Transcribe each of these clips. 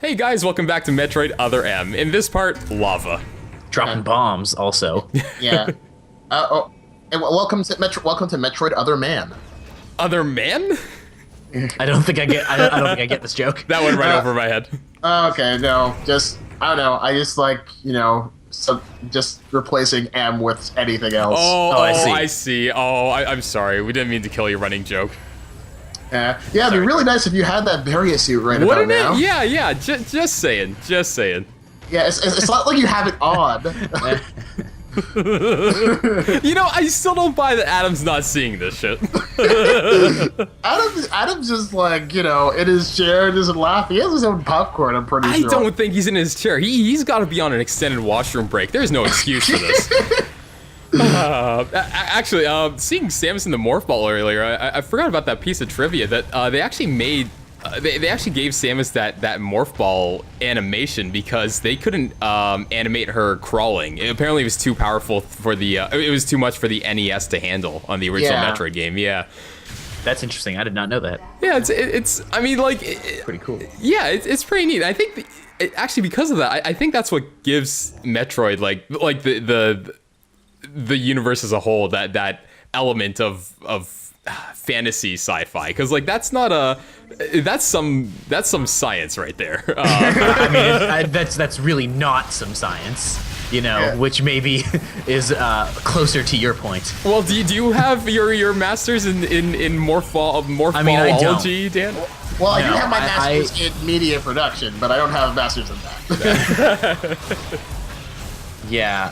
Hey guys, welcome back to Metroid Other M. In this part, lava. Dropping bombs also. Yeah. And welcome to Metroid Other Man. Other man? I don't think I get this joke. That went right over my head. Okay, no, I don't know. I just like, just replacing M with anything else. I see. I'm sorry. We didn't mean to kill your running joke. Yeah, it'd be really nice if you had that Barrier suit right about now. Wouldn't it? Yeah. Just saying. Yeah, it's not like you have it on. I still don't buy that Adam's not seeing this shit. Adam's just like, in his chair, just laughing. He has his own popcorn, I'm pretty sure. I don't think he's in his chair. He's got to be on an extended washroom break. There's no excuse for this. Actually, seeing Samus in the Morph Ball earlier, I forgot about that piece of trivia that they actually made. They actually gave Samus that Morph Ball animation because they couldn't animate her crawling. Apparently, it was too powerful for the. It was too much for the NES to handle on the original Metroid game. Yeah. That's interesting. I did not know that. Yeah, it's. I mean, like. Pretty cool. Yeah, it's pretty neat. I think actually because of that, I think that's what gives Metroid like the universe as a whole that element of fantasy sci-fi, because like that's some science right there. I mean, that's really not some science, which maybe is closer to your point. Well, do you have your masters in morphology, Dan? Well, I do have my masters in media production, but I don't have masters in that. Yeah,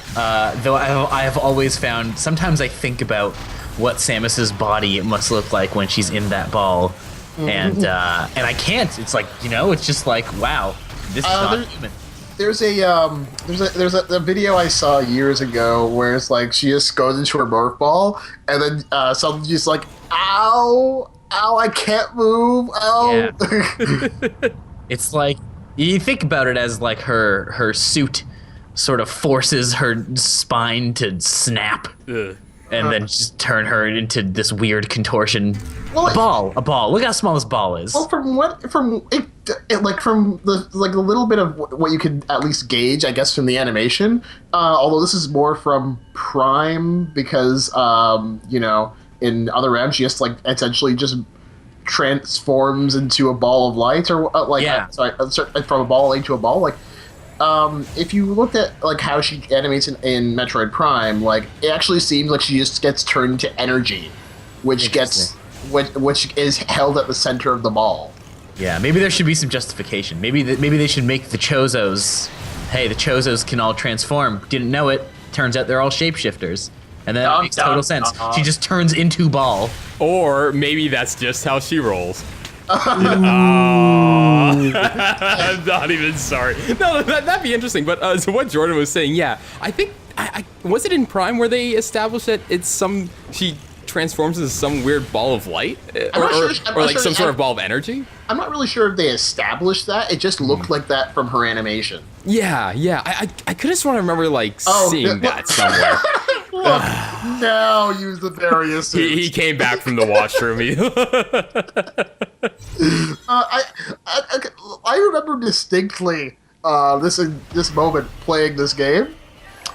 though I have always found, sometimes I think about what Samus's body must look like when she's in that ball, and I can't. It's like, it's just like, wow, this is not human. There's a video I saw years ago where it's like she just goes into her morph ball, and then suddenly she's like, ow, I can't move, ow. Yeah. It's like, you think about it as like her suit sort of forces her spine to snap. Ugh. And then just turn her into this weird contortion. Well, a ball. Look how small this ball is. Well, from the little bit of what you could at least gauge, I guess, from the animation. Although this is more from Prime, because in Other rounds she just like essentially just transforms into a ball of light, or from a ball into a ball, like. If you looked at like how she animates in Metroid Prime, like it actually seems like she just gets turned to energy, which is held at the center of the ball. Yeah, maybe there should be some justification. Maybe they should make the Chozos. Hey, the Chozos can all transform. Didn't know it. Turns out they're all shapeshifters. And that makes total sense. She just turns into ball. Or maybe that's just how she rolls. I'm not even sorry. No, that'd be interesting. But so what Jordan was saying, yeah, I think I was it in Prime where they established that she transforms into some weird ball of light, or some sort of ball of energy. I'm not really sure if they established that. It just looked like that from her animation. Yeah. I could have sworn I remember seeing that somewhere. Look, now use the various suits. He came back from the washroom. I remember distinctly this moment playing this game,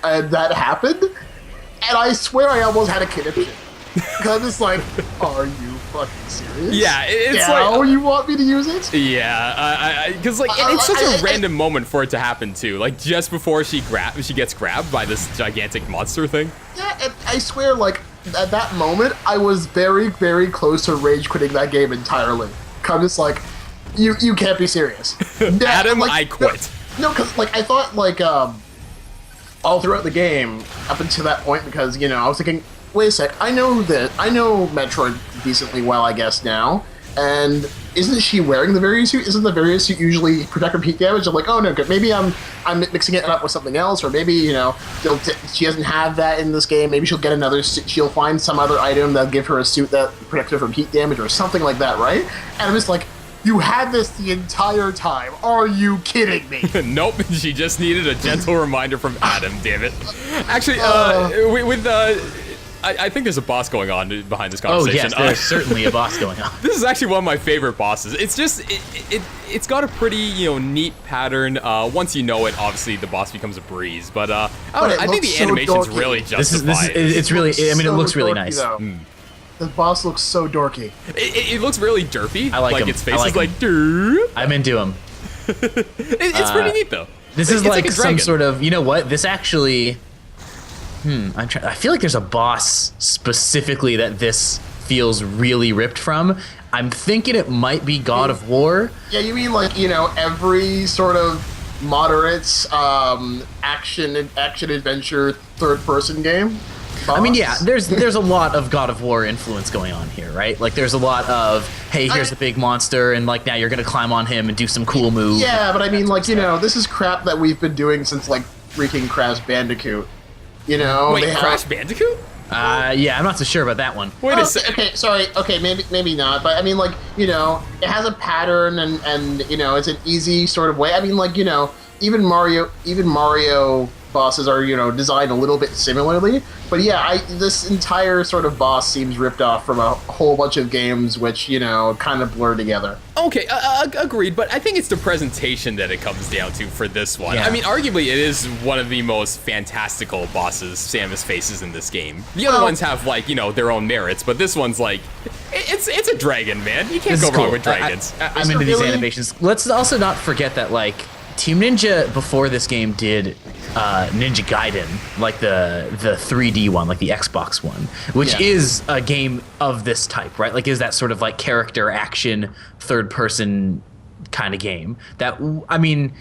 and that happened, and I swear I almost had a conniption. Because it's like, are you fucking serious? Yeah, it's now you want me to use it? Yeah, because it's such a random moment for it to happen too. Like just before she gets grabbed by this gigantic monster thing. Yeah, and I swear, like at that moment, I was very, very close to rage quitting that game entirely. Cause it's like, you can't be serious. Adam, I quit. No, because like I thought all throughout the game up until that point, because I was thinking, wait a sec, I know Metroid decently well, I guess, now, and isn't she wearing the Various suit? Isn't the Various suit usually protect from heat damage? I'm like, oh no, good, maybe I'm mixing it up with something else, or maybe, she doesn't have that in this game, maybe she'll get another suit, she'll find some other item that'll give her a suit that protects her from heat damage, or something like that, right? And I'm just like, you had this the entire time. Are you kidding me? Nope, she just needed a gentle reminder from Adam, damn it. Actually, with I think there's a boss going on behind this Oh conversation. yes, there's certainly a boss going on. This is actually one of my favorite bosses. It's just it's got a pretty neat pattern. Once you know it, obviously the boss becomes a breeze. But I don't know, I think the looks so animation's dorky. really This justified. is it's really. I mean, it So looks really dorky, nice. though. The boss looks so dorky. It looks really derpy. I like him. its I face like is like derp. I'm into him. It's pretty neat though. This is It's like a some dragon. sort of. You know what? This actually. I feel like there's a boss specifically that this feels really ripped from. I'm thinking it might be God of War. Yeah, you mean like every sort of moderate action adventure third person game? I mean, yeah, Boss? there's a lot of God of War influence going on here, right? Like, there's a lot of, hey, here's a big monster, and like now you're gonna climb on him and do some cool move. Yeah, but I mean, like this is crap that we've been doing since like freaking Crash Bandicoot. Wait, they have- Crash Bandicoot? Yeah, I'm not so sure about that one. Wait Oh, a sec. okay, sorry. Okay, maybe not. But I mean, like it has a pattern, and it's an easy sort of way. I mean, like even Mario bosses are designed a little bit similarly. But yeah, this entire sort of boss seems ripped off from a whole bunch of games, which kind of blur together. Okay, agreed, but I think it's the presentation that it comes down to for this one. Yeah. I mean, arguably, it is one of the most fantastical bosses Samus faces in this game. The other Well- ones have, like, their own merits, but this one's like, it's a dragon, man. You can't This go is wrong cool. with dragons. I'm Is into it these really? animations. Let's also not forget that like Team Ninja before this game did Ninja Gaiden, like the 3D one, like the Xbox one, which Yeah. is a game of this type, right? Like is that sort of like character action third person kind of game. That I mean,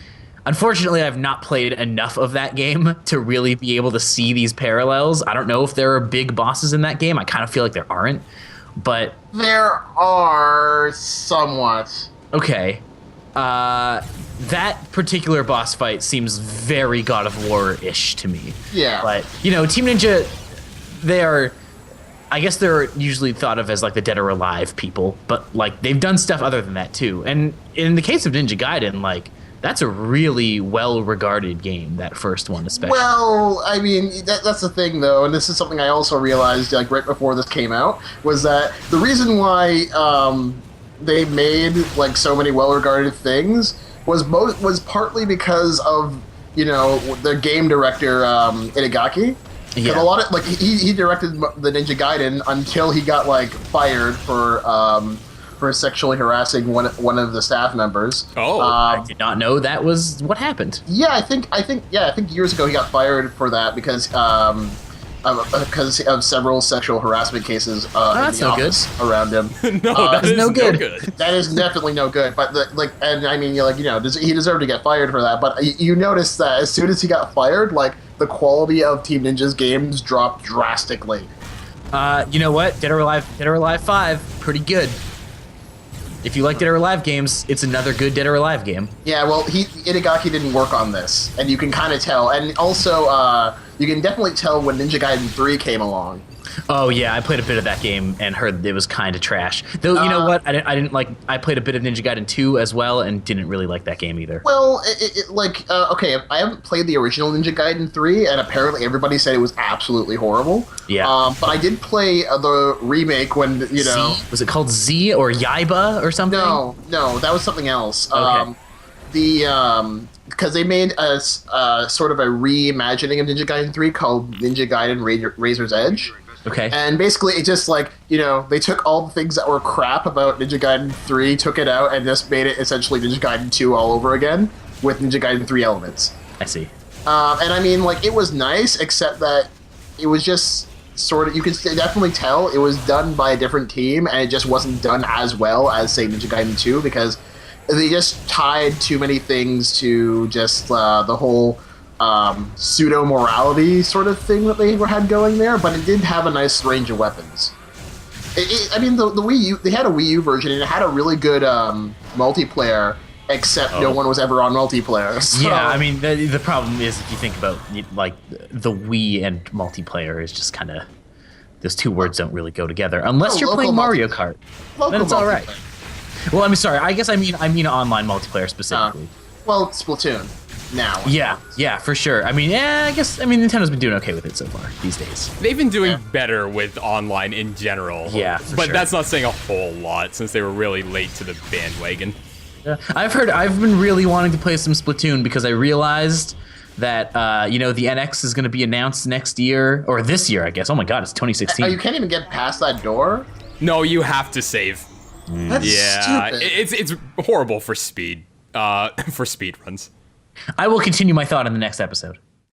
unfortunately, I've not played enough of that game to really be able to see these parallels. I don't know if there are big bosses in that game. I kind of feel like there aren't, but There are somewhat. okay. That particular boss fight seems very God of War-ish to me. Yeah. But, Team Ninja, they are, I guess they're usually thought of as like the Dead or Alive people, but like they've done stuff other than that too. And in the case of Ninja Gaiden, like that's a really well-regarded game, that first one especially. Well, I mean, that's the thing, though, and this is something I also realized, like, right before this came out, was that the reason why they made, like, so many well-regarded things was partly because of, the game director, Itagaki. 'Cause Yeah. a lot of, like, he directed the Ninja Gaiden until he got, like, fired for sexually harassing one of the staff members. Oh. I did not know that was what happened. Yeah, I think years ago he got fired for that because of several sexual harassment cases in that's the no good. office around him. No, that is no no good. good. That is definitely no good. But and I mean, he deserved to get fired for that. But you notice that as soon as he got fired, like the quality of Team Ninja's games dropped drastically. You know what? Dead or Alive 5, pretty good. If you like Dead or Alive games, it's another good Dead or Alive game. Yeah, well, Itagaki didn't work on this, and you can kind of tell. And also, you can definitely tell when Ninja Gaiden 3 came along. Oh yeah, I played a bit of that game and heard it was kind of trash. Though you know what? I didn't like. I played a bit of Ninja Gaiden 2 as well and didn't really like that game either. Well, okay, I haven't played the original Ninja Gaiden 3, and apparently everybody said it was absolutely horrible. Yeah. But I did play the remake when, Z? Was it called Z or Yaiba or something? No, that was something else. Okay. Because they made a sort of a reimagining of Ninja Gaiden 3 called Ninja Gaiden Razor's Edge. Okay. And basically, it just they took all the things that were crap about Ninja Gaiden 3, took it out, and just made it essentially Ninja Gaiden 2 all over again with Ninja Gaiden 3 elements. I see. And I mean, like, it was nice, except that it was just sort of, you could definitely tell it was done by a different team, and it just wasn't done as well as, say, Ninja Gaiden 2, because they just tied too many things to just the whole pseudo-morality sort of thing that they had going there, but it did have a nice range of weapons. I mean, the Wii U, they had a Wii U version, and it had a really good multiplayer, except no one was ever on multiplayer. So. Yeah, I mean, the problem is if you think about like the Wii and multiplayer is just kind of those two words don't really go together unless you're local playing Mario Kart. Local Then it's all right. multiplayer. Well, I mean, sorry. I guess I mean online multiplayer specifically. Well, Splatoon. now. Yeah, for sure. I mean, I guess Nintendo's been doing okay with it so far these days. They've been doing better with online in general. Yeah, for but sure. that's not saying a whole lot since they were really late to the bandwagon. I've been really wanting to play some Splatoon because I realized that the NX is going to be announced next year or this year, I guess. Oh my God, it's 2016. Oh, you can't even get past that door? No, you have to save. That's Yeah, stupid. it's horrible for speed. For speed runs. I will continue my thought in the next episode.